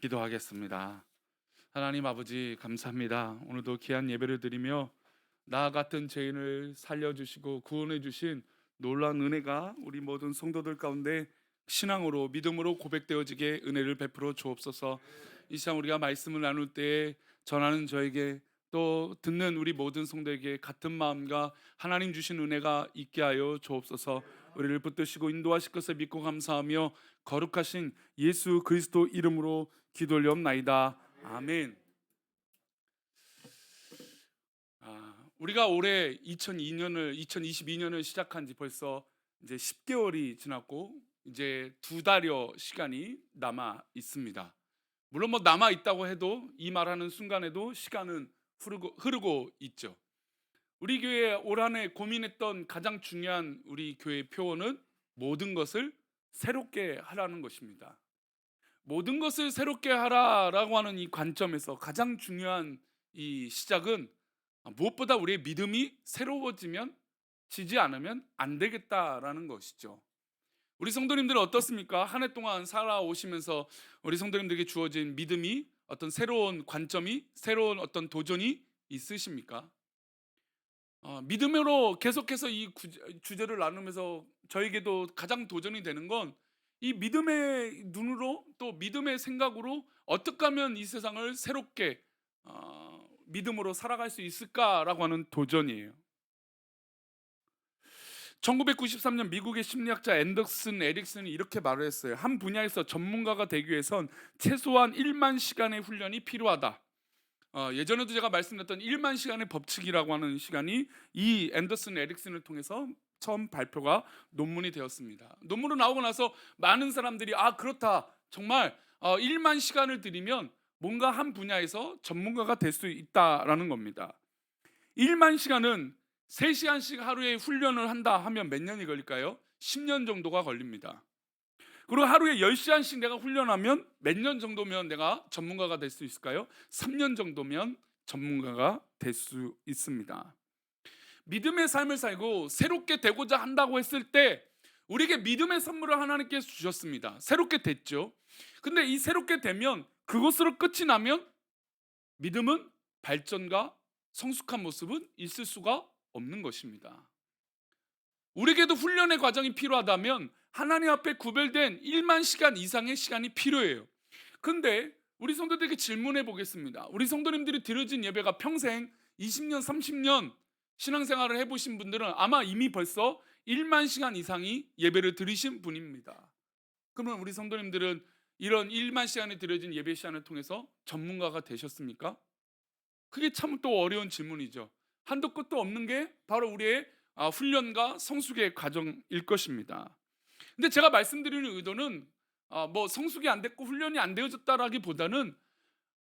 기도하겠습니다. 하나님 아버지 감사합니다. 오늘도 귀한 예배를 드리며 나 같은 죄인을 살려주시고 구원해 주신 놀라운 은혜가 우리 모든 성도들 가운데 신앙으로 믿음으로 고백되어지게 은혜를 베풀어 주옵소서. 이 시간 우리가 말씀을 나눌 때에 전하는 저에게 또 듣는 우리 모든 성도에게 같은 마음과 하나님 주신 은혜가 있게 하여 주옵소서. 우리를 붙드시고 인도하실 것을 믿고 감사하며 거룩하신 예수 그리스도 이름으로 기도 올리옵나이다. 아멘. 우리가 올해 2022년을 시작한 지 벌써 이제 10개월이 지났고 이제 두 달여 시간이 남아 있습니다. 물론 뭐 남아 있다고 해도 이 말하는 순간에도 시간은 흐르고 있죠. 우리 교회 올 한 해 고민했던 가장 중요한 우리 교회 표어는 모든 것을 새롭게 하라는 것입니다. 모든 것을 새롭게 하라라고 하는 이 관점에서 가장 중요한 이 시작은 무엇보다 우리의 믿음이 새로워지면 지지 않으면 안 되겠다라는 것이죠. 우리 성도님들은 어떻습니까? 한 해 동안 살아오시면서 우리 성도님들에게 주어진 믿음이 어떤 새로운 관점이 새로운 어떤 도전이 있으십니까? 믿음으로 계속해서 이 주제를 나누면서 저에게도 가장 도전이 되는 건 이 믿음의 눈으로 또 믿음의 생각으로 어떻게 하면 이 세상을 새롭게 믿음으로 살아갈 수 있을까라고 하는 도전이에요. 1993년 미국의 심리학자 앤더슨 에릭슨이 이렇게 말을 했어요. 한 분야에서 전문가가 되기 위해선 최소한 1만 시간의 훈련이 필요하다. 예전에도 제가 말씀드렸던 1만 시간의 법칙이라고 하는 시간이 이 앤더슨 에릭슨을 통해서 처음 발표가 논문이 되었습니다. 논문으로 나오고 나서 많은 사람들이 그렇다, 정말 1만 시간을 들이면 뭔가 한 분야에서 전문가가 될 수 있다라는 겁니다. 1만 시간은 3시간씩 하루에 훈련을 한다 하면 몇 년이 걸릴까요? 10년 정도가 걸립니다. 그리고 하루에 10시간씩 내가 훈련하면 몇 년 정도면 내가 전문가가 될 수 있을까요? 3년 정도면 전문가가 될 수 있습니다. 믿음의 삶을 살고 새롭게 되고자 한다고 했을 때 우리에게 믿음의 선물을 하나님께서 주셨습니다. 새롭게 됐죠. 근데 이 새롭게 되면 그것으로 끝이 나면 믿음은 발전과 성숙한 모습은 있을 수가 없는 것입니다. 우리에게도 훈련의 과정이 필요하다면 하나님 앞에 구별된 1만 시간 이상의 시간이 필요해요. 근데 우리 성도들에게 질문해 보겠습니다. 우리 성도님들이 드려진 예배가 평생 20년 30년 신앙생활을 해보신 분들은 아마 이미 벌써 1만 시간 이상이 예배를 드리신 분입니다. 그러면 우리 성도님들은 이런 1만 시간에 드려진 예배 시간을 통해서 전문가가 되셨습니까? 그게 참 또 어려운 질문이죠. 한도 끝도 없는 게 바로 우리의 훈련과 성숙의 과정일 것입니다. 근데 제가 말씀드리는 의도는 뭐 성숙이 안 됐고 훈련이 안 되어졌다라기보다는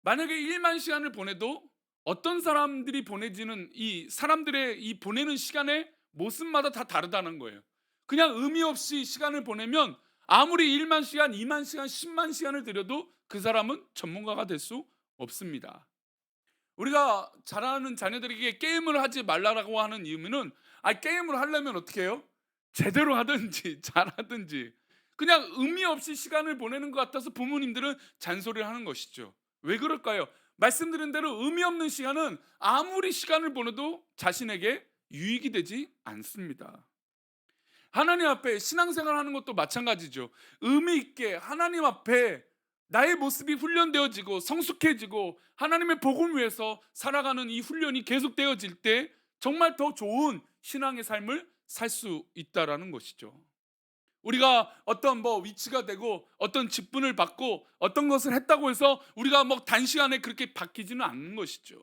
만약에 1만 시간을 보내도 어떤 사람들이 보내지는 이 사람들의 이 보내는 시간의 모습마다 다 다르다는 거예요. 그냥 의미 없이 시간을 보내면 아무리 1만 시간, 2만 시간, 10만 시간을 들여도 그 사람은 전문가가 될 수 없습니다. 우리가 자라는 자녀들에게 게임을 하지 말라고 하는 이유는 게임을 하려면 어떻게 해요? 제대로 하든지 잘하든지 그냥 의미 없이 시간을 보내는 것 같아서 부모님들은 잔소리를 하는 것이죠. 왜 그럴까요? 말씀드린 대로 의미 없는 시간은 아무리 시간을 보내도 자신에게 유익이 되지 않습니다. 하나님 앞에 신앙생활 하는 것도 마찬가지죠. 의미 있게 하나님 앞에 나의 모습이 훈련되어지고 성숙해지고 하나님의 복음을 위해서 살아가는 이 훈련이 계속되어질 때 정말 더 좋은 신앙의 삶을 살 수 있다라는 것이죠. 우리가 어떤 뭐 위치가 되고 어떤 직분을 받고 어떤 것을 했다고 해서 우리가 뭐 단시간에 그렇게 바뀌지는 않는 것이죠.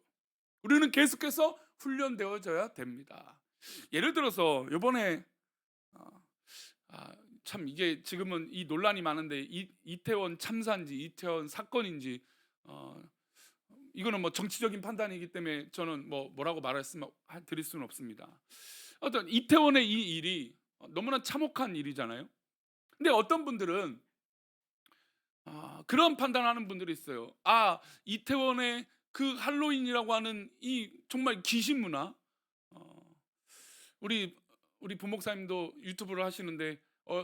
우리는 계속해서 훈련되어져야 됩니다. 예를 들어서 이번에 어, 참 이게 지금은 이 논란이 많은데 이태원 참사인지 이태원 사건인지 이거는 뭐 정치적인 판단이기 때문에 저는 뭐라고 드릴 수는 없습니다. 어떤 이태원의 이 일이 너무나 참혹한 일이잖아요. 근데 어떤 분들은 그런 판단하는 분들이 있어요. 이태원의 그 할로윈이라고 하는 이 정말 귀신 문화. 어, 우리 우리 부목사님도 유튜브를 하시는데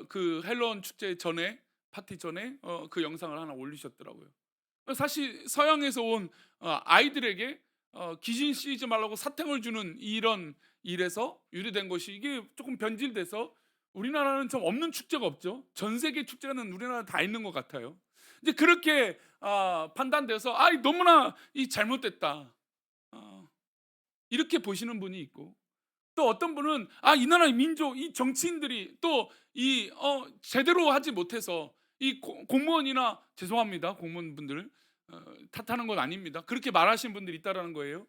그 헬로원 축제 전에 파티 전에 그 영상을 하나 올리셨더라고요. 사실 서양에서 온 아이들에게 귀신 씌이지 말라고 사탕을 주는 이런 일에서 유래된 것이, 이게 조금 변질돼서 우리나라는 좀 없는 축제가 없죠. 전 세계 축제는 우리나라 다 있는 것 같아요. 이제 그렇게 판단돼서 너무나 이 잘못됐다, 어, 이렇게 보시는 분이 있고, 또 어떤 분은 이 나라의 민족, 이 정치인들이 또 이 제대로 하지 못해서 이 공무원이나, 죄송합니다 공무원분들 탓하는 건 아닙니다, 그렇게 말하시는 분들이 있다라는 거예요.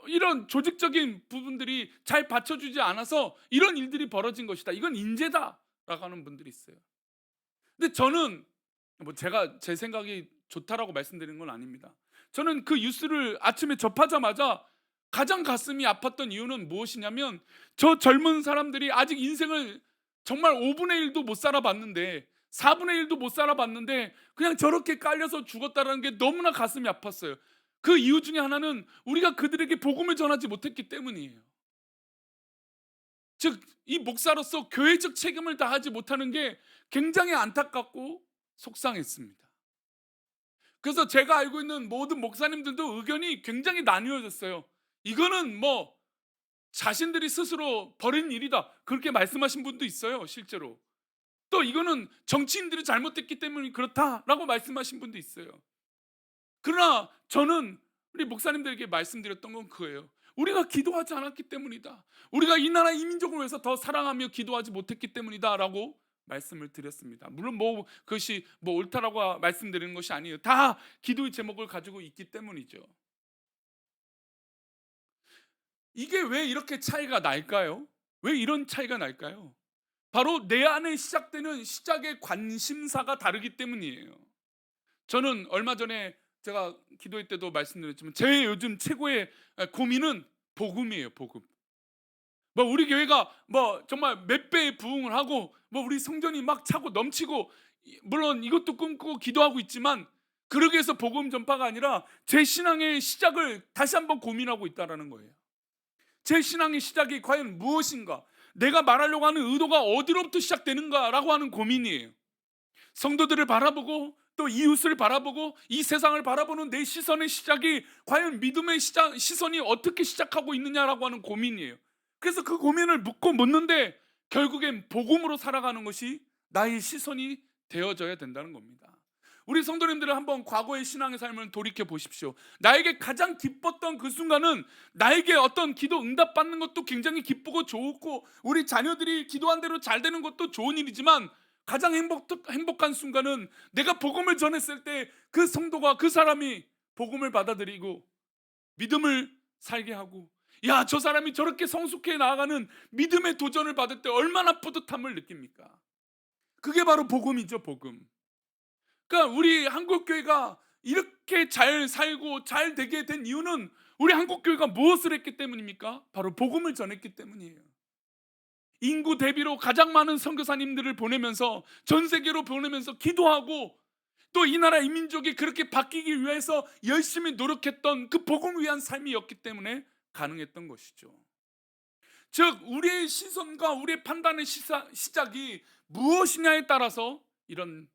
이런 조직적인 부분들이 잘 받쳐주지 않아서 이런 일들이 벌어진 것이다, 이건 인재다라고 하는 분들이 있어요. 근데 저는 뭐 제가 제 생각이 좋다라고 말씀드리는 건 아닙니다. 저는 그 뉴스를 아침에 접하자마자 가장 가슴이 아팠던 이유는 무엇이냐면, 저 젊은 사람들이 아직 인생을 정말 5분의 1도 못 살아봤는데, 4분의 1도 못 살아봤는데 그냥 저렇게 깔려서 죽었다는 게 너무나 가슴이 아팠어요. 그 이유 중에 하나는 우리가 그들에게 복음을 전하지 못했기 때문이에요. 즉, 이 목사로서 교회적 책임을 다하지 못하는 게 굉장히 안타깝고 속상했습니다. 그래서 제가 알고 있는 모든 목사님들도 의견이 굉장히 나뉘어졌어요. 이거는 뭐 자신들이 스스로 벌인 일이다, 그렇게 말씀하신 분도 있어요 실제로. 또 이거는 정치인들이 잘못했기 때문에 그렇다라고 말씀하신 분도 있어요. 그러나 저는 우리 목사님들에게 말씀드렸던 건 그거예요. 우리가 기도하지 않았기 때문이다, 우리가 이 나라 이 민족을 위해서 더 사랑하며 기도하지 못했기 때문이다 라고 말씀을 드렸습니다. 물론 뭐 그것이 뭐 옳다라고 말씀드리는 것이 아니에요. 다 기도의 제목을 가지고 있기 때문이죠. 이게 왜 이렇게 차이가 날까요? 왜 이런 차이가 날까요? 바로 내 안에 시작되는 시작의 관심사가 다르기 때문이에요. 저는 얼마 전에 제가 기도회 때도 말씀드렸지만, 제 요즘 최고의 고민은 복음이에요. 복음. 뭐 우리 교회가 뭐 정말 몇 배의 부흥을 하고, 뭐 우리 성전이 막 차고 넘치고, 물론 이것도 꿈꾸고 기도하고 있지만, 그러기 위해서 복음 전파가 아니라 제 신앙의 시작을 다시 한번 고민하고 있다라는 거예요. 제 신앙의 시작이 과연 무엇인가, 내가 말하려고 하는 의도가 어디로부터 시작되는가라고 하는 고민이에요. 성도들을 바라보고 또 이웃을 바라보고 이 세상을 바라보는 내 시선의 시작이 과연 믿음의 시선이 어떻게 시작하고 있느냐라고 하는 고민이에요. 그래서 그 고민을 묻는데 결국엔 복음으로 살아가는 것이 나의 시선이 되어져야 된다는 겁니다. 우리 성도님들은 한번 과거의 신앙의 삶을 돌이켜 보십시오. 나에게 가장 기뻤던 그 순간은, 나에게 어떤 기도 응답받는 것도 굉장히 기쁘고 좋고, 우리 자녀들이 기도한 대로 잘 되는 것도 좋은 일이지만, 가장 행복한 순간은 내가 복음을 전했을 때 그 성도가, 그 사람이 복음을 받아들이고 믿음을 살게 하고, 야, 저 사람이 저렇게 성숙해 나아가는 믿음의 도전을 받을 때 얼마나 뿌듯함을 느낍니까? 그게 바로 복음이죠, 복음. 그러니까 우리 한국교회가 이렇게 잘 살고 잘 되게 된 이유는 우리 한국교회가 무엇을 했기 때문입니까? 바로 복음을 전했기 때문이에요. 인구 대비로 가장 많은 선교사님들을 보내면서, 전 세계로 보내면서 기도하고, 또 이 나라 이 민족이 그렇게 바뀌기 위해서 열심히 노력했던 그 복음을 위한 삶이었기 때문에 가능했던 것이죠. 즉, 우리의 시선과 우리의 판단의 시작이 무엇이냐에 따라서 이런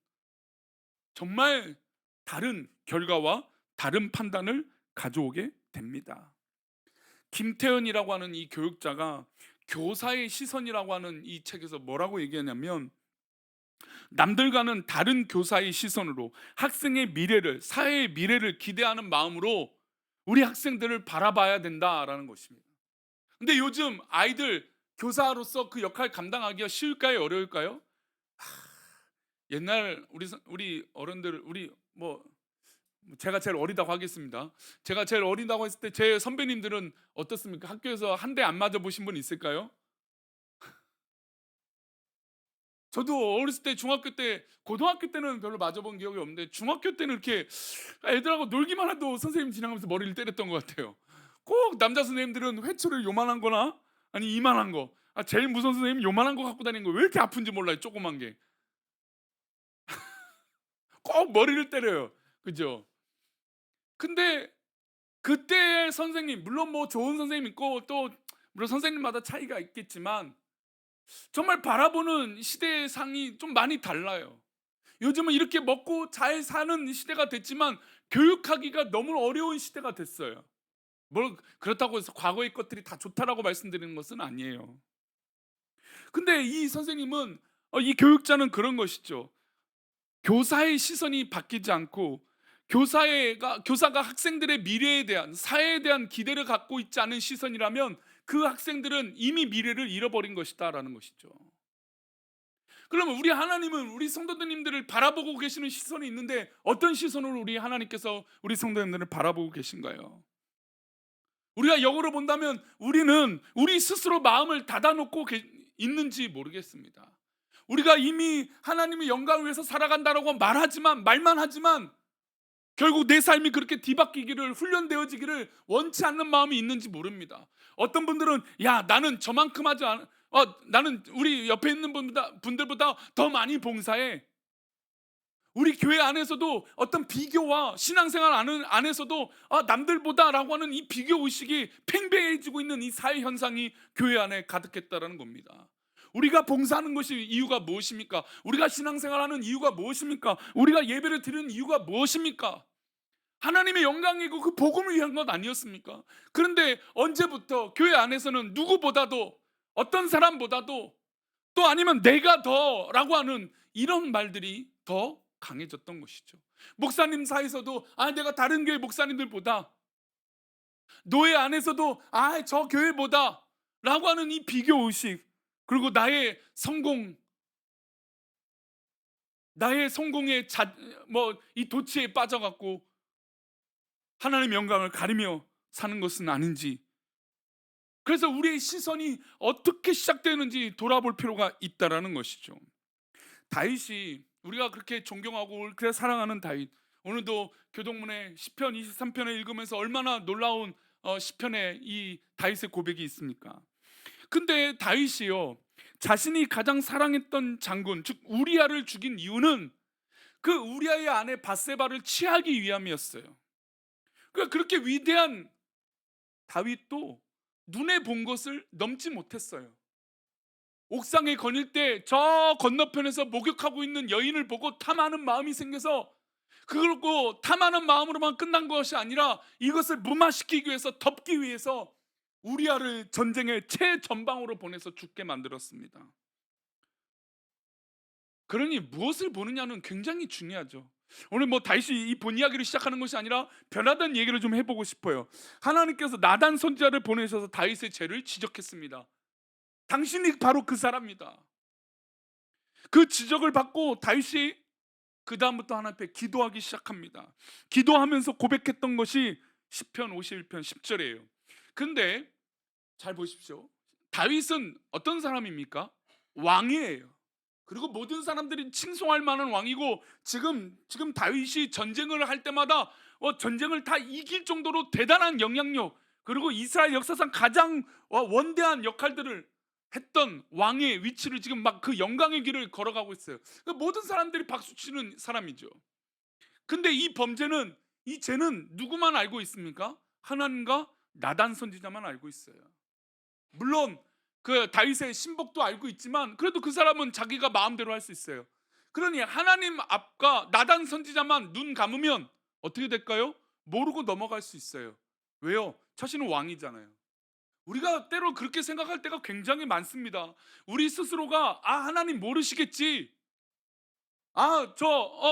정말 다른 결과와 다른 판단을 가져오게 됩니다. 김태현이라고 하는 이 교육자가 교사의 시선이라고 하는 이 책에서 뭐라고 얘기하냐면, 남들과는 다른 교사의 시선으로 학생의 미래를, 사회의 미래를 기대하는 마음으로 우리 학생들을 바라봐야 된다라는 것입니다. 근데 요즘 아이들 교사로서 그 역할 감당하기가 쉬울까요, 어려울까요? 옛날 우리 어른들, 우리 뭐 제가 제일 어리다고 하겠습니다. 제가 제일 어리다고 했을 때 제 선배님들은 어떻습니까? 학교에서 한 대 안 맞아 보신 분 있을까요? 저도 어렸을 때, 중학교 때, 고등학교 때는 별로 맞아본 기억이 없는데, 중학교 때는 이렇게 애들하고 놀기만 해도 선생님 지나가면서 머리를 때렸던 것 같아요. 꼭 남자 선생님들은 회초를 요만한 거나 아니 이만한 거, 제일 무서운 선생님은 요만한 거 갖고 다니는 거 왜 이렇게 아픈지 몰라요, 조그만 게. 꼭 머리를 때려요, 그죠? 근데 그때 선생님, 물론 뭐 좋은 선생님 있고, 또 물론 선생님마다 차이가 있겠지만 정말 바라보는 시대의 상이 좀 많이 달라요. 요즘은 이렇게 먹고 잘 사는 시대가 됐지만 교육하기가 너무 어려운 시대가 됐어요. 뭘 그렇다고 해서 과거의 것들이 다 좋다라고 말씀드리는 것은 아니에요. 근데 이 선생님은 이 교육자는 그런 것이죠. 교사의 시선이 바뀌지 않고 교사가 학생들의 미래에 대한, 사회에 대한 기대를 갖고 있지 않은 시선이라면 그 학생들은 이미 미래를 잃어버린 것이다라는 것이죠. 그러면 우리 하나님은 우리 성도님들을 바라보고 계시는 시선이 있는데 어떤 시선으로 우리 하나님께서 우리 성도님들을 바라보고 계신가요? 우리가 역으로 본다면 우리는 우리 스스로 마음을 닫아놓고 있는지 모르겠습니다. 우리가 이미 하나님의 영광을 위해서 살아간다라고 말만 하지만 결국 내 삶이 그렇게 뒤바뀌기를, 훈련되어지기를 원치 않는 마음이 있는지 모릅니다. 어떤 분들은 야, 나는 저만큼 하지 않아, 나는 우리 옆에 있는 분들보다 더 많이 봉사해. 우리 교회 안에서도 어떤 비교와 신앙생활 안에서도 남들보다라고 하는 이 비교 의식이 팽배해지고 있는 이 사회 현상이 교회 안에 가득했다라는 겁니다. 우리가 봉사하는 것이 이유가 무엇입니까? 우리가 신앙생활하는 이유가 무엇입니까? 우리가 예배를 드리는 이유가 무엇입니까? 하나님의 영광이고 그 복음을 위한 것 아니었습니까? 그런데 언제부터 교회 안에서는 누구보다도, 어떤 사람보다도, 또 아니면 내가 더라고 하는 이런 말들이 더 강해졌던 것이죠. 목사님 사이에서도 내가 다른 교회 목사님들보다, 노예 안에서도 저 교회보다 라고 하는 이 비교 의식, 그리고 나의 성공의 이 도취에 빠져갖고 하나님의 영광을 가리며 사는 것은 아닌지, 그래서 우리의 시선이 어떻게 시작되는지 돌아볼 필요가 있다라는 것이죠. 다윗이, 우리가 그렇게 존경하고 그렇게 사랑하는 다윗, 오늘도 교동문의 시편 23편을 읽으면서 얼마나 놀라운 시편의 이 다윗의 고백이 있습니까? 근데 다윗이요, 자신이 가장 사랑했던 장군, 즉 우리아를 죽인 이유는 그 우리아의 아내 밧세바를 취하기 위함이었어요. 그러니까 그렇게 위대한 다윗도 눈에 본 것을 넘지 못했어요. 옥상에 거닐 때 저 건너편에서 목욕하고 있는 여인을 보고 탐하는 마음이 생겨서, 그리고 탐하는 마음으로만 끝난 것이 아니라 이것을 무마시키기 위해서, 덮기 위해서 우리아를 전쟁의 최전방으로 보내서 죽게 만들었습니다. 그러니 무엇을 보느냐는 굉장히 중요하죠. 오늘 다윗이 이 본 이야기를 시작하는 것이 아니라 변화된 얘기를 좀 해보고 싶어요. 하나님께서 나단 선지자를 보내셔서 다윗의 죄를 지적했습니다. 당신이 바로 그 사람이다. 그 지적을 받고 다윗이 그 다음부터 하나님 앞에 기도하기 시작합니다. 기도하면서 고백했던 것이 시편 51편 10절이에요. 근데 잘 보십시오. 다윗은 어떤 사람입니까? 왕이에요. 그리고 모든 사람들이 칭송할 만한 왕이고, 지금 다윗이 전쟁을 할 때마다 전쟁을 다 이길 정도로 대단한 영향력, 그리고 이스라엘 역사상 가장 원대한 역할들을 했던 왕의 위치를 지금 막 그 영광의 길을 걸어가고 있어요. 그러니까 모든 사람들이 박수치는 사람이죠. 근데 이 범죄는, 이 죄는 누구만 알고 있습니까? 하나님과 나단 선지자만 알고 있어요. 물론 그 다윗의 신복도 알고 있지만 그래도 그 사람은 자기가 마음대로 할 수 있어요. 그러니 하나님 앞과 나단 선지자만 눈 감으면 어떻게 될까요? 모르고 넘어갈 수 있어요. 왜요? 자신은 왕이잖아요. 우리가 때로 그렇게 생각할 때가 굉장히 많습니다. 우리 스스로가 하나님 모르시겠지,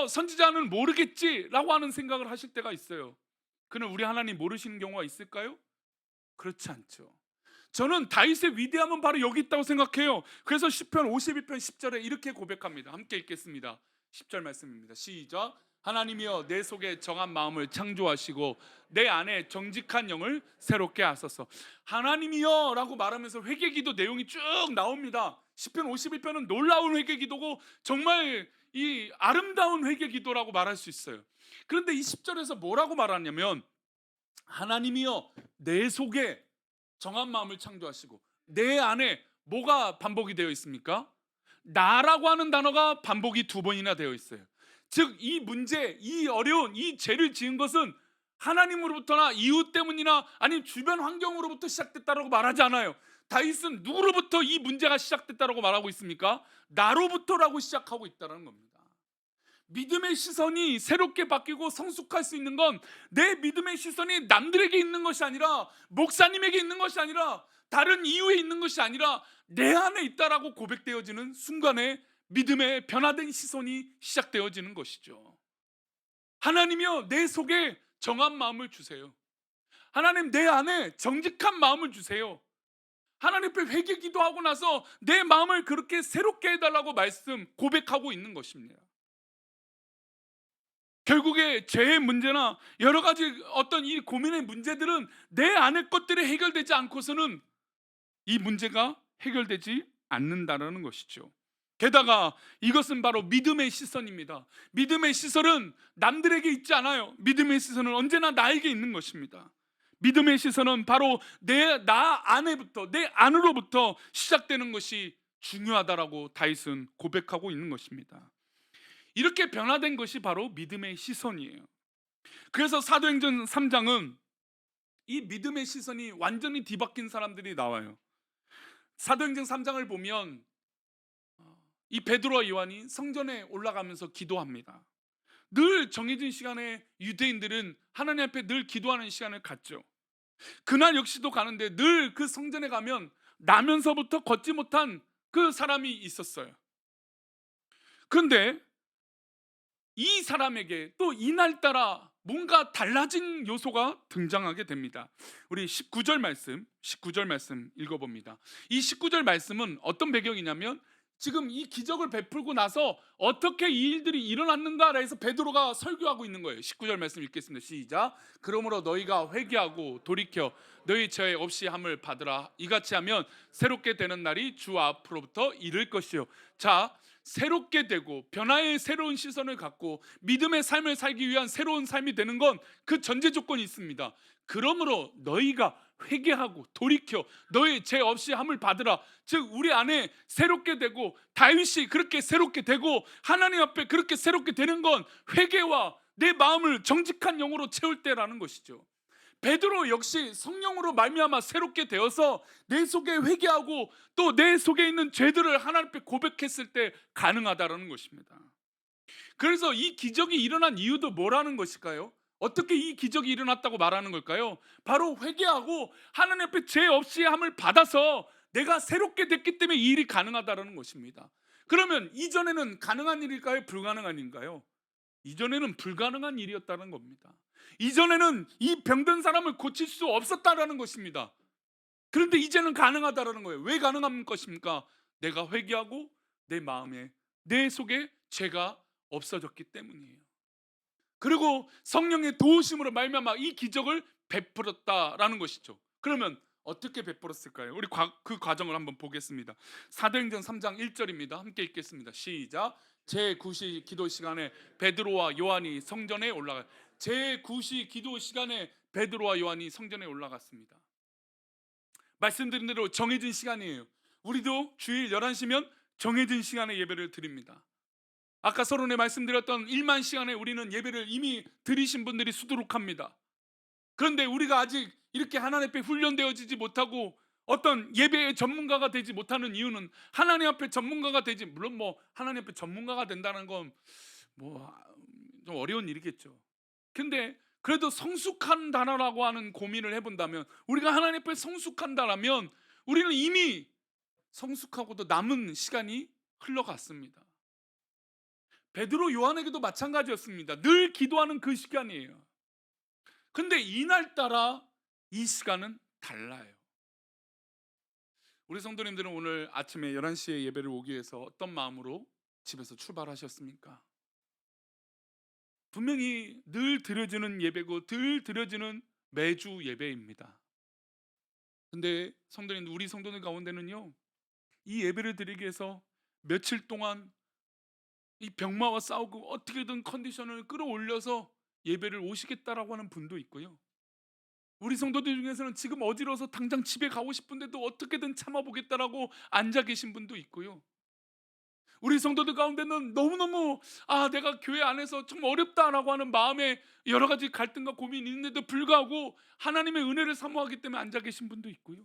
선지자는 모르겠지 라고 하는 생각을 하실 때가 있어요. 그는 우리 하나님 모르시는 경우가 있을까요? 그렇지 않죠. 저는 다윗의 위대함은 바로 여기 있다고 생각해요. 그래서 시편 52편 10절에 이렇게 고백합니다. 함께 읽겠습니다. 10절 말씀입니다. 시작. 하나님이여 내 속에 정한 마음을 창조하시고 내 안에 정직한 영을 새롭게 하소서. 하나님이여 라고 말하면서 회개기도 내용이 쭉 나옵니다. 시편 51편은 놀라운 회개기도고 정말 이 아름다운 회개기도라고 말할 수 있어요. 그런데 이 10절에서 뭐라고 말하냐면, 하나님이여 내 속에 정한 마음을 창조하시고, 내 안에 뭐가 반복이 되어 있습니까? 나라고 하는 단어가 반복이 2번이나 되어 있어요. 즉 이 문제, 이 어려운 이 죄를 지은 것은 하나님으로부터나 이웃 때문이나 아니면 주변 환경으로부터 시작됐다라고 말하지 않아요. 다윗은 누구로부터 이 문제가 시작됐다라고 말하고 있습니까? 나로부터라고 시작하고 있다는 겁니다. 믿음의 시선이 새롭게 바뀌고 성숙할 수 있는 건 내 믿음의 시선이 남들에게 있는 것이 아니라, 목사님에게 있는 것이 아니라, 다른 이유에 있는 것이 아니라 내 안에 있다라고 고백되어지는 순간에 믿음의 변화된 시선이 시작되어지는 것이죠. 하나님이여, 내 속에 정한 마음을 주세요. 하나님, 내 안에 정직한 마음을 주세요. 하나님 앞에 회개 기도하고 나서 내 마음을 그렇게 새롭게 해달라고 고백하고 있는 것입니다. 결국에 죄의 문제나 여러 가지 어떤 이 고민의 문제들은 내 안의 것들이 해결되지 않고서는 이 문제가 해결되지 않는다라는 것이죠. 게다가 이것은 바로 믿음의 시선입니다. 믿음의 시선은 남들에게 있지 않아요. 믿음의 시선은 언제나 나에게 있는 것입니다. 믿음의 시선은 바로 나 안에부터, 내 안으로부터 시작되는 것이 중요하다라고 다윗은 고백하고 있는 것입니다. 이렇게 변화된 것이 바로 믿음의 시선이에요. 그래서 사도행전 3장은 이 믿음의 시선이 완전히 뒤바뀐 사람들이 나와요. 사도행전 3장을 보면 이 베드로와 요한이 성전에 올라가면서 기도합니다. 늘 정해진 시간에 유대인들은 하나님 앞에 늘 기도하는 시간을 갖죠. 그날 역시도 가는데 늘 그 성전에 가면 나면서부터 걷지 못한 그 사람이 있었어요. 그런데 이 사람에게 또 이날따라 뭔가 달라진 요소가 등장하게 됩니다. 우리 19절 말씀 읽어봅니다. 이 19절 말씀은 어떤 배경이냐면, 지금 이 기적을 베풀고 나서 어떻게 이 일들이 일어났는가라 해서 베드로가 설교하고 있는 거예요. 19절 말씀 읽겠습니다. 시작. 그러므로 너희가 회개하고 돌이켜 너희 죄 없이 함을 받으라. 이같이 하면 새롭게 되는 날이 주 앞으로부터 이를 것이요. 자, 새롭게 되고 변화의 새로운 시선을 갖고 믿음의 삶을 살기 위한 새로운 삶이 되는 건 그 전제 조건이 있습니다. 그러므로 너희가 회개하고 돌이켜 너희 죄 없이 함을 받으라. 즉 우리 안에 새롭게 되고, 다윗이 그렇게 새롭게 되고 하나님 앞에 그렇게 새롭게 되는 건 회개와 내 마음을 정직한 영으로 채울 때라는 것이죠. 베드로 역시 성령으로 말미암아 새롭게 되어서 내 속에 회개하고 또 내 속에 있는 죄들을 하나님 앞에 고백했을 때 가능하다라는 것입니다. 그래서 이 기적이 일어난 이유도 뭐라는 것일까요? 어떻게 이 기적이 일어났다고 말하는 걸까요? 바로 회개하고 하나님 앞에 죄 없이 함을 받아서 내가 새롭게 됐기 때문에 이 일이 가능하다는 것입니다. 그러면 이전에는 가능한 일일까요? 불가능한 일인가요? 이전에는 불가능한 일이었다는 겁니다. 이전에는 이 병든 사람을 고칠 수 없었다라는 것입니다. 그런데 이제는 가능하다라는 거예요. 왜 가능한 것입니까? 내가 회개하고 내 마음에, 내 속에 죄가 없어졌기 때문이에요. 그리고 성령의 도우심으로 말미암아 이 기적을 베풀었다라는 것이죠. 그러면 어떻게 베풀었을까요? 우리 그 과정을 한번 보겠습니다. 사도행전 3장 1절입니다. 함께 읽겠습니다. 시작. 제9시 기도 시간에 베드로와 요한이 성전에 올라가. 제9시 기도 시간에 베드로와 요한이 성전에 올라갔습니다. 말씀드린 대로 정해진 시간이에요. 우리도 주일 11시면 정해진 시간에 예배를 드립니다. 아까 서론에 말씀드렸던 1만 시간에 우리는 예배를 이미 드리신 분들이 수두룩합니다. 그런데 우리가 아직 이렇게 하나님 앞에 훈련되어지지 못하고 어떤 예배의 전문가가 되지 못하는 이유는, 하나님 앞에 전문가가 되지, 물론 뭐 하나님 앞에 전문가가 된다는 건 뭐 좀 어려운 일이겠죠. 근데 그래도 성숙한다라고 하는 고민을 해본다면, 우리가 하나님 앞에 성숙한다라면 우리는 이미 성숙하고도 남은 시간이 흘러갔습니다. 베드로 요한에게도 마찬가지였습니다. 늘 기도하는 그 시간이에요. 근데 이날따라 이 시간은 달라요. 우리 성도님들은 오늘 아침에 11시에 예배를 오기 위해서 어떤 마음으로 집에서 출발하셨습니까? 분명히 늘 드려지는 예배고 늘 드려지는 매주 예배입니다. 근데 성도님, 우리 성도들 가운데는요, 이 예배를 드리기 위해서 며칠 동안 이 병마와 싸우고 어떻게든 컨디션을 끌어올려서 예배를 오시겠다라고 하는 분도 있고요, 우리 성도들 중에서는 지금 어지러워서 당장 집에 가고 싶은데도 어떻게든 참아보겠다라고 앉아 계신 분도 있고요, 우리 성도들 가운데는 너무너무 내가 교회 안에서 좀 어렵다라고 하는 마음에 여러 가지 갈등과 고민이 있는데도 불구하고 하나님의 은혜를 사모하기 때문에 앉아 계신 분도 있고요,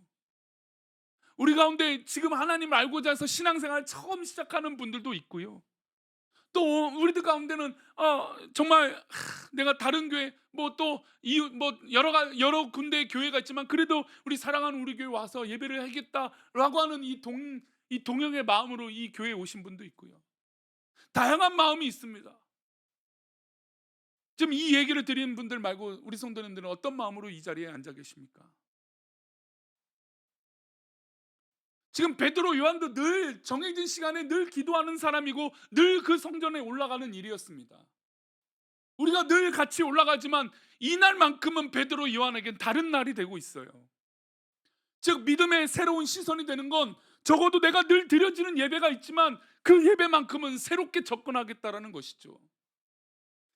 우리 가운데 지금 하나님을 알고자 해서 신앙생활 처음 시작하는 분들도 있고요, 또 우리들 가운데는 정말 내가 다른 교회 뭐 또 이유 뭐 여러 군데 교회가 있지만 그래도 우리 사랑하는 우리 교회 와서 예배를 하겠다라고 하는 이 동역의 마음으로 이 교회에 오신 분도 있고요. 다양한 마음이 있습니다. 지금 이 얘기를 드리는 분들 말고 우리 성도님들은 어떤 마음으로 이 자리에 앉아 계십니까? 지금 베드로 요한도 늘 정해진 시간에 늘 기도하는 사람이고 늘 그 성전에 올라가는 일이었습니다. 우리가 늘 같이 올라가지만 이날만큼은 베드로 요한에겐 다른 날이 되고 있어요. 즉 믿음의 새로운 시선이 되는 건 적어도 내가 늘 드려지는 예배가 있지만 그 예배만큼은 새롭게 접근하겠다라는 것이죠.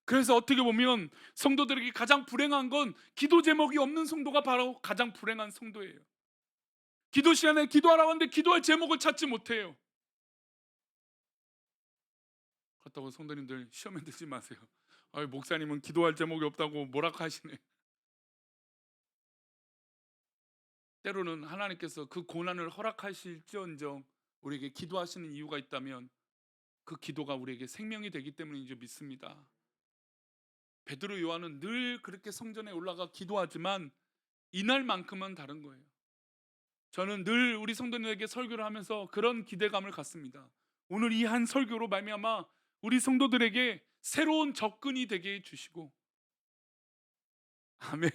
그래서 어떻게 보면 성도들에게 가장 불행한 건 기도 제목이 없는 성도가 바로 가장 불행한 성도예요. 기도 시간에 기도하라고 하는데 기도할 제목을 찾지 못해요. 그렇다고 성도님들 시험에 들지 마세요. 목사님은 기도할 제목이 없다고 뭐라 하시네. 때로는 하나님께서 그 고난을 허락하실지언정 우리에게 기도하시는 이유가 있다면 그 기도가 우리에게 생명이 되기 때문인 줄 믿습니다. 베드로 요한은 늘 그렇게 성전에 올라가 기도하지만 이날만큼은 다른 거예요. 저는 늘 우리 성도님에게 설교를 하면서 그런 기대감을 갖습니다. 오늘 이 한 설교로 말미암아 우리 성도들에게 새로운 접근이 되게 해주시고, 아멘,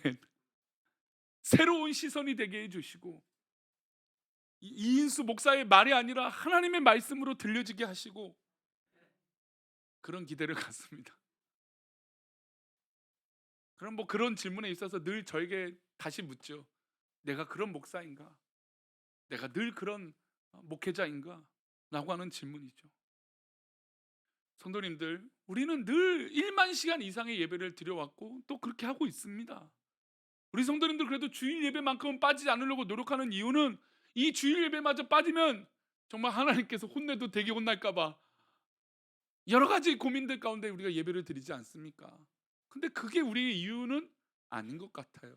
새로운 시선이 되게 해주시고, 이인수 목사의 말이 아니라 하나님의 말씀으로 들려지게 하시고, 그런 기대를 갖습니다. 그럼 뭐 그런 질문에 있어서 늘 저에게 다시 묻죠. 내가 그런 목사인가? 내가 늘 그런 목회자인가? 라고 하는 질문이죠. 성도님들, 우리는 늘 1만 시간 이상의 예배를 드려왔고 또 그렇게 하고 있습니다. 우리 성도님들 그래도 주일 예배만큼은 빠지지 않으려고 노력하는 이유는 이 주일 예배마저 빠지면 정말 하나님께서 혼내도 되게 혼날까 봐 여러 가지 고민들 가운데 우리가 예배를 드리지 않습니까? 근데 그게 우리의 이유는 아닌 것 같아요.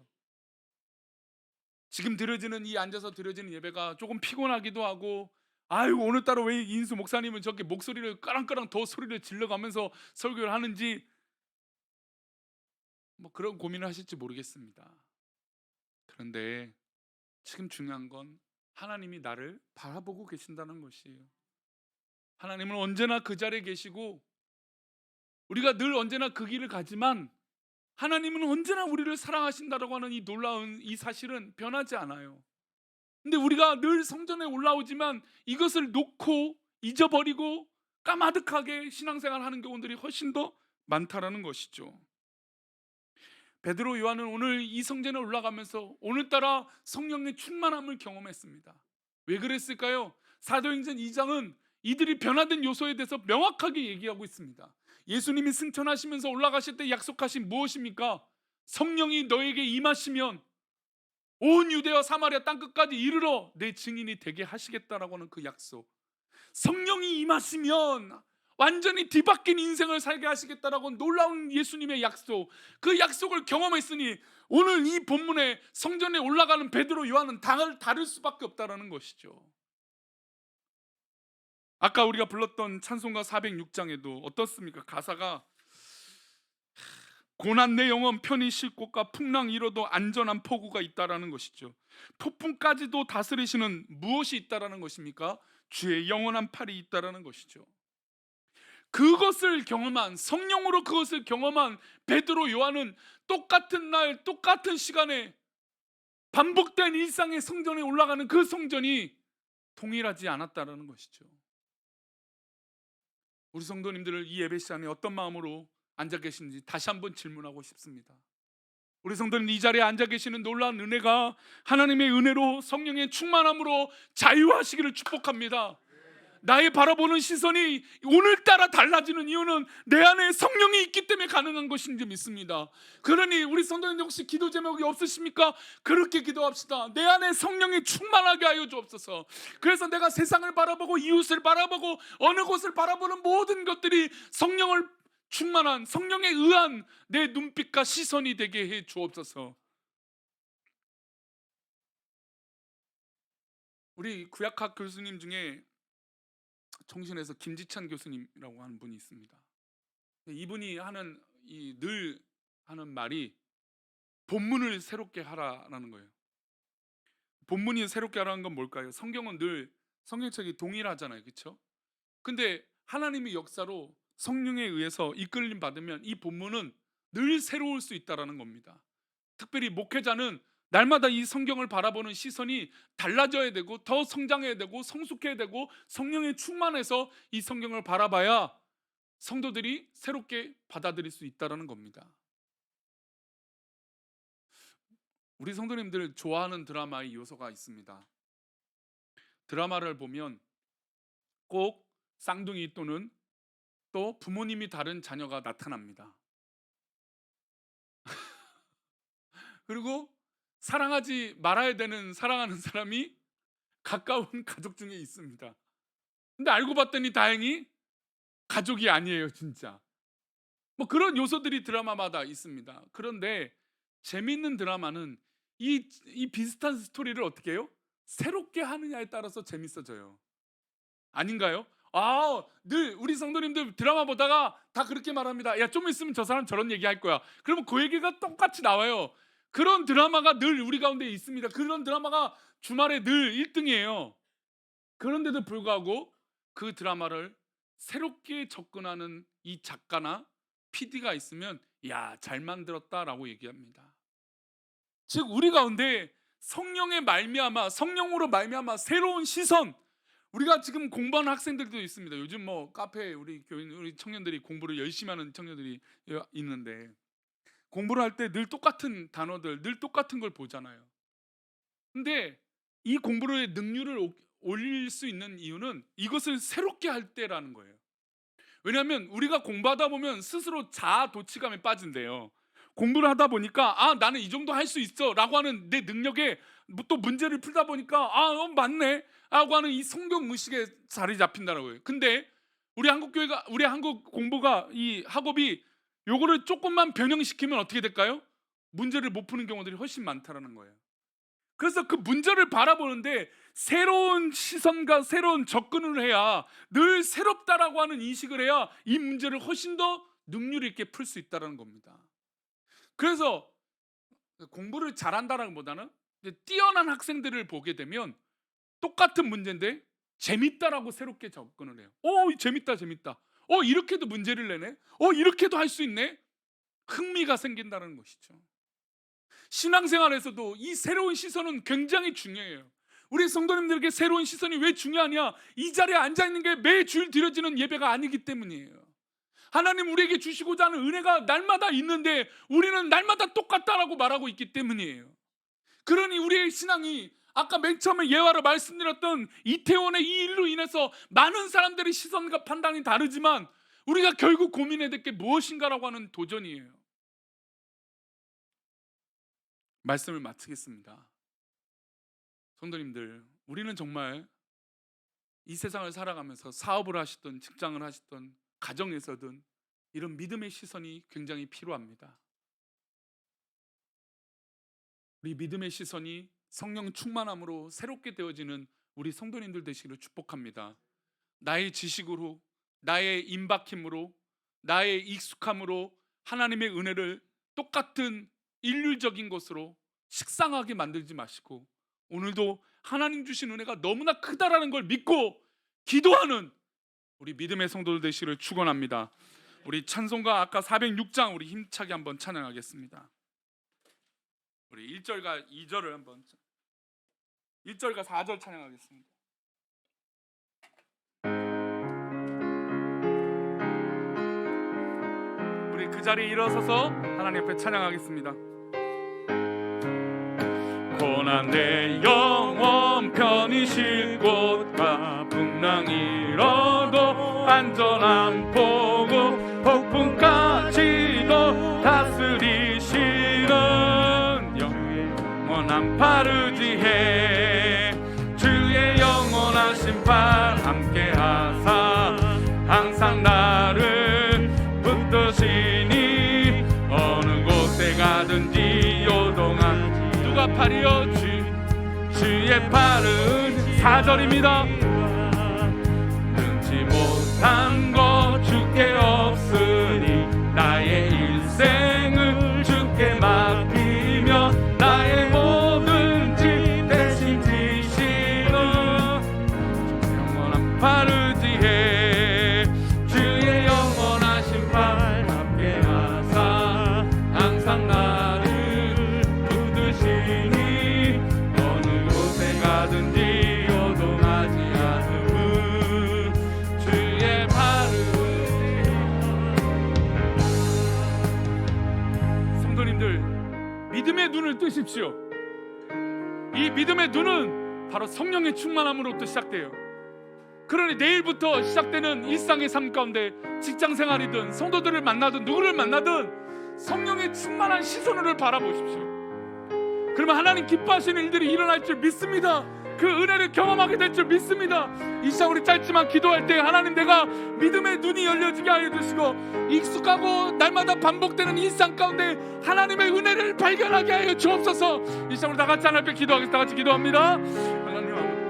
지금 드려지는 이 앉아서 드려지는 예배가 조금 피곤하기도 하고, 아유 오늘따라 왜 인수 목사님은 저렇게 목소리를 까랑까랑 더 소리를 질러가면서 설교를 하는지 뭐 그런 고민을 하실지 모르겠습니다. 그런데 지금 중요한 건 하나님이 나를 바라보고 계신다는 것이에요. 하나님은 언제나 그 자리에 계시고 우리가 늘 언제나 그 길을 가지만 하나님은 언제나 우리를 사랑하신다라고 하는 이 놀라운 이 사실은 변하지 않아요. 근데 우리가 늘 성전에 올라오지만 이것을 놓고 잊어버리고 까마득하게 신앙생활 하는 경우들이 훨씬 더 많다라는 것이죠. 베드로 요한은 오늘 이 성전에 올라가면서 오늘따라 성령의 충만함을 경험했습니다. 왜 그랬을까요? 사도행전 2장은 이들이 변화된 요소에 대해서 명확하게 얘기하고 있습니다. 예수님이 승천하시면서 올라가실 때 약속하신 무엇입니까? 성령이 너에게 임하시면 온 유대와 사마리아 땅끝까지 이르러 내 증인이 되게 하시겠다라고 하는 그 약속. 성령이 임하시면 완전히 뒤바뀐 인생을 살게 하시겠다라고 놀라운 예수님의 약속, 그 약속을 경험했으니 오늘 이 본문에 성전에 올라가는 베드로 요한은 다를 수밖에 없다라는 것이죠. 아까 우리가 불렀던 찬송가 406장에도 어떻습니까? 가사가 고난 내 영혼 편히 쉴 곳과 풍랑 이뤄도 안전한 포구가 있다라는 것이죠. 폭풍까지도 다스리시는 무엇이 있다라는 것입니까? 주의 영원한 팔이 있다라는 것이죠. 그것을 경험한, 성령으로 그것을 경험한 베드로 요한은 똑같은 날 똑같은 시간에 반복된 일상의 성전에 올라가는 그 성전이 동일하지 않았다라는 것이죠. 우리 성도님들을 이 예배 시간에 어떤 마음으로 앉아 계시는지 다시 한번 질문하고 싶습니다. 우리 성도님 이 자리에 앉아 계시는 놀라운 은혜가 하나님의 은혜로 성령의 충만함으로 자유하시기를 축복합니다. 나의 바라보는 시선이 오늘따라 달라지는 이유는 내 안에 성령이 있기 때문에 가능한 것인 줄 믿습니다. 그러니 우리 성도님 혹시 기도 제목이 없으십니까? 그렇게 기도합시다. 내 안에 성령이 충만하게 하여 주옵소서. 그래서 내가 세상을 바라보고 이웃을 바라보고 어느 곳을 바라보는 모든 것들이 성령을 충만한, 성령에 의한 내 눈빛과 시선이 되게 해 주옵소서. 우리 구약학 교수님 중에 총신에서 김지찬 교수님이라고 하는 분이 있습니다. 이분이 늘 하는 말이 본문을 새롭게 하라라는 거예요. 본문이 새롭게 하라는 건 뭘까요? 성경은 늘 성경책이 동일하잖아요, 그렇죠? 근데 하나님의 역사로 성령에 의해서 이끌림 받으면 이 본문은 늘 새로울 수 있다라는 겁니다. 특별히 목회자는 날마다 이 성경을 바라보는 시선이 달라져야 되고 더 성장해야 되고 성숙해야 되고 성령에 충만해서 이 성경을 바라봐야 성도들이 새롭게 받아들일 수 있다라는 겁니다. 우리 성도님들 좋아하는 드라마의 요소가 있습니다. 드라마를 보면 꼭 쌍둥이 또는 또 부모님이 다른 자녀가 나타납니다. 그리고 사랑하지 말아야 되는 사랑하는 사람이 가까운 가족 중에 있습니다. 근데 알고 봤더니 다행히 가족이 아니에요, 진짜. 뭐 그런 요소들이 드라마마다 있습니다. 그런데 재밌는 드라마는 이 비슷한 스토리를 어떻게 해요? 새롭게 하느냐에 따라서 재밌어져요. 아닌가요? 늘 우리 성도님들 드라마 보다가 다 그렇게 말합니다. 야, 좀 있으면 저 사람 저런 얘기 할 거야. 그러면 그 얘기가 똑같이 나와요. 그런 드라마가 늘 우리 가운데 있습니다. 그런 드라마가 주말에 늘 1등이에요. 그런데도 불구하고 그 드라마를 새롭게 접근하는 이 작가나 PD가 있으면 야, 잘 만들었다라고 얘기합니다. 즉 우리 가운데 성령의 말미암아, 성령으로 말미암아 새로운 시선, 우리가 지금 공부하는 학생들도 있습니다. 요즘 뭐 카페에 우리 교인, 우리 청년들이 공부를 열심히 하는 청년들이 있는데 공부를 할 때 늘 똑같은 단어들, 늘 똑같은 걸 보잖아요. 근데 이 공부의 능률을 올릴 수 있는 이유는 이것을 새롭게 할 때라는 거예요. 왜냐하면 우리가 공부하다 보면 스스로 자아 도취감에 빠진대요. 공부를 하다 보니까 나는 이 정도 할 수 있어 라고 하는 내 능력에 또 문제를 풀다 보니까 맞네 라고 하는 이 성경 의식에 자리 잡힌다는 거예요. 근데 우리 한국 공부가, 이 학업이 요거를 조금만 변형시키면 어떻게 될까요? 문제를 못 푸는 경우들이 훨씬 많다라는 거예요. 그래서 그 문제를 바라보는데 새로운 시선과 새로운 접근을 해야, 늘 새롭다라고 하는 인식을 해야 이 문제를 훨씬 더 능률 있게 풀 수 있다는 겁니다. 그래서 공부를 잘한다라는 것보다는 뛰어난 학생들을 보게 되면 똑같은 문제인데 재밌다라고 새롭게 접근을 해요. 재밌다. 이렇게도 문제를 내네. 이렇게도 할 수 있네. 흥미가 생긴다는 것이죠. 신앙생활에서도 이 새로운 시선은 굉장히 중요해요. 우리 성도님들에게 새로운 시선이 왜 중요하냐? 이 자리에 앉아있는 게 매주일 드려지는 예배가 아니기 때문이에요. 하나님 우리에게 주시고자 하는 은혜가 날마다 있는데 우리는 날마다 똑같다라고 말하고 있기 때문이에요. 그러니 우리의 신앙이 아까 맨 처음에 예화로 말씀드렸던 이태원의 이 일로 인해서 많은 사람들의 시선과 판단이 다르지만 우리가 결국 고민해야 될 게 무엇인가라고 하는 도전이에요. 말씀을 마치겠습니다. 성도님들, 우리는 정말 이 세상을 살아가면서 사업을 하시든 직장을 하시든 가정에서든 이런 믿음의 시선이 굉장히 필요합니다. 우리 믿음의 시선이 성령 충만함으로 새롭게 되어지는 우리 성도님들 되시기를 축복합니다. 나의 지식으로, 나의 임박힘으로, 나의 익숙함으로 하나님의 은혜를 똑같은 일률적인 것으로 식상하게 만들지 마시고 오늘도 하나님 주신 은혜가 너무나 크다라는 걸 믿고 기도하는 우리 믿음의 성도들 되시기를 축원합니다. 우리 찬송가 아까 406장 우리 힘차게 한번 찬양하겠습니다. 우리 1절과 2절을 한번 1절과 4절 찬양하겠습니다. 우리 그 자리에 일어서서 하나님 앞에 찬양하겠습니다. 고난 내 영혼 편히 쉴 곳과 풍랑이 일어도 안전한 보고 폭풍까지도 다스리시는 영원한 파르지해 주의 영원하신 팔 함께 하사 항상 나를 붙드시니 어느 곳에 가든지 요동한 누가 팔이여 주의 팔은 4절입니다. 능치 믿음의 눈을 뜨십시오. 이 믿음의 눈은 바로 성령의 충만함으로부터 시작돼요. 그러니 내일부터 시작되는 일상의 삶 가운데 직장 생활이든 성도들을 만나든 누구를 만나든 성령의 충만한 시선으로 바라보십시오. 그러면 하나님 기뻐하시는 일들이 일어날 줄 믿습니다. 그 은혜를 경험하게 될 줄 믿습니다. 이 시간 우리 짧지만 기도할 때 하나님, 내가 믿음의 눈이 열려지게 하여 주시고 익숙하고 날마다 반복되는 일상 가운데 하나님의 은혜를 발견하게 하여 주옵소서. 이 시간 우리 다 같이 하나님께 기도하겠습니다. 다 같이 기도합니다. 하나님 아버지,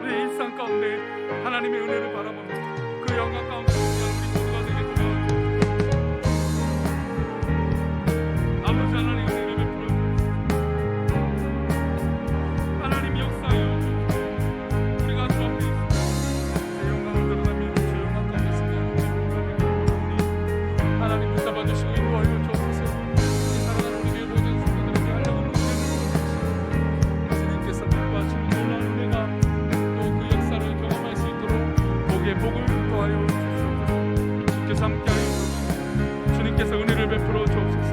우리 일상 가운데 하나님의 은혜를 바라보는 그 영광 가운데 우리 모두가 되게 도와주옵소서. 아버지 하나님, 은혜를 베풀어 하나님 역사여 주옵소서. 우리가 주 앞에 있습니다. 제 영광을 드러나며 주 영광 가운데 있으며 하나님 붙잡아 주시고 인도하여 주옵소서. 이 사랑하는 우리 교회 모든 성도들에게 하려는 은혜를 주님께서 기뻐하시는 놀라운 은혜가 또 그 역사를 경험할 수 있도록 복의 복을 더하여 주시옵소서. 주께서 함께하여 주옵소서. 주님께서 은혜를 베풀어 주옵소서.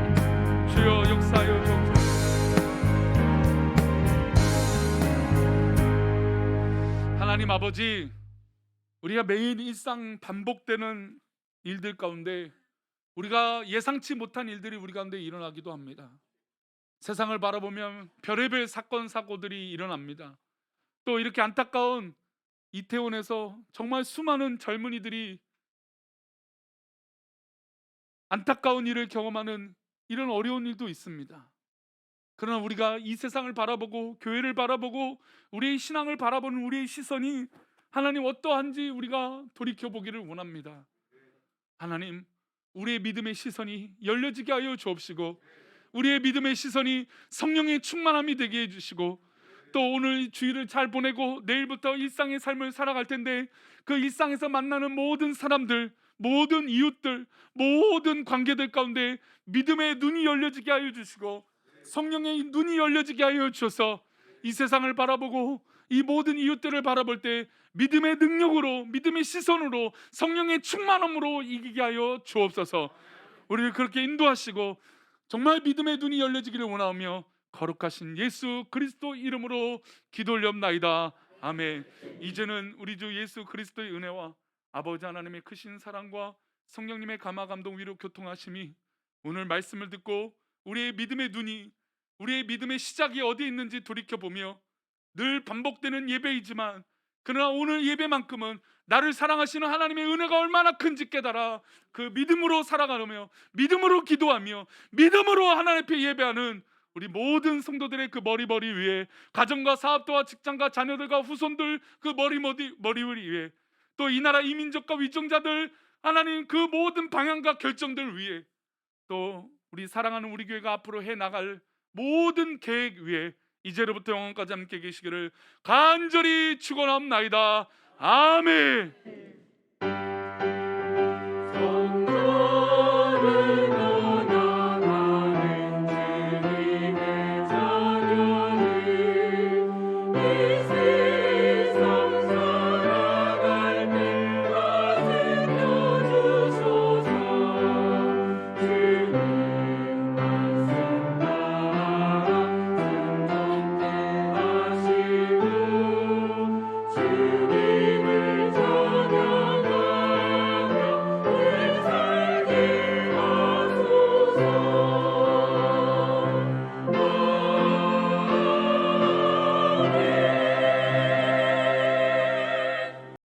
주여 역사하여 주옵소서. 하나님 아버지, 우리가 매일 일상 반복되는 일들 가운데 우리가 예상치 못한 일들이 우리 가운데 일어나기도 합니다. 세상을 바라보면 별의별 사건 사고들이 일어납니다. 또 이렇게 안타까운 이태원에서 정말 수많은 젊은이들이 안타까운 일을 경험하는 이런 어려운 일도 있습니다. 그러나 우리가 이 세상을 바라보고 교회를 바라보고 우리의 신앙을 바라보는 우리의 시선이 하나님 어떠한지 우리가 돌이켜보기를 원합니다. 하나님, 우리의 믿음의 시선이 열려지게 하여 주옵시고 우리의 믿음의 시선이 성령의 충만함이 되게 해주시고 또 오늘 주일을 잘 보내고 내일부터 일상의 삶을 살아갈 텐데 그 일상에서 만나는 모든 사람들, 모든 이웃들, 모든 관계들 가운데 믿음의 눈이 열려지게 하여 주시고 성령의 눈이 열려지게 하여 주셔서 이 세상을 바라보고 이 모든 이웃들을 바라볼 때 믿음의 능력으로, 믿음의 시선으로, 성령의 충만함으로 이기게 하여 주옵소서. 우리를 그렇게 인도하시고 정말 믿음의 눈이 열려지기를 원하며 거룩하신 예수 그리스도 이름으로 기도 올리옵나이다. 아멘. 이제는 우리 주 예수 그리스도의 은혜와 아버지 하나님의 크신 사랑과 성령님의 감화 감동 위로 교통하심이 오늘 말씀을 듣고 우리의 믿음의 눈이, 우리의 믿음의 시작이 어디에 있는지 돌이켜보며 늘 반복되는 예배이지만 그러나 오늘 예배만큼은 나를 사랑하시는 하나님의 은혜가 얼마나 큰지 깨달아 그 믿음으로 살아가며 믿음으로 기도하며 믿음으로 하나님 앞에 예배하는 우리 모든 성도들의 그 머리 위에 가정과 사업도와 직장과 자녀들과 후손들 그 머리 위에 또 이 나라 이민족과 위정자들 하나님 그 모든 방향과 결정들 위에 또 우리 사랑하는 우리 교회가 앞으로 해나갈 모든 계획 위에 이제로부터 영원까지 함께 계시기를 간절히 축원합나이다. 아멘.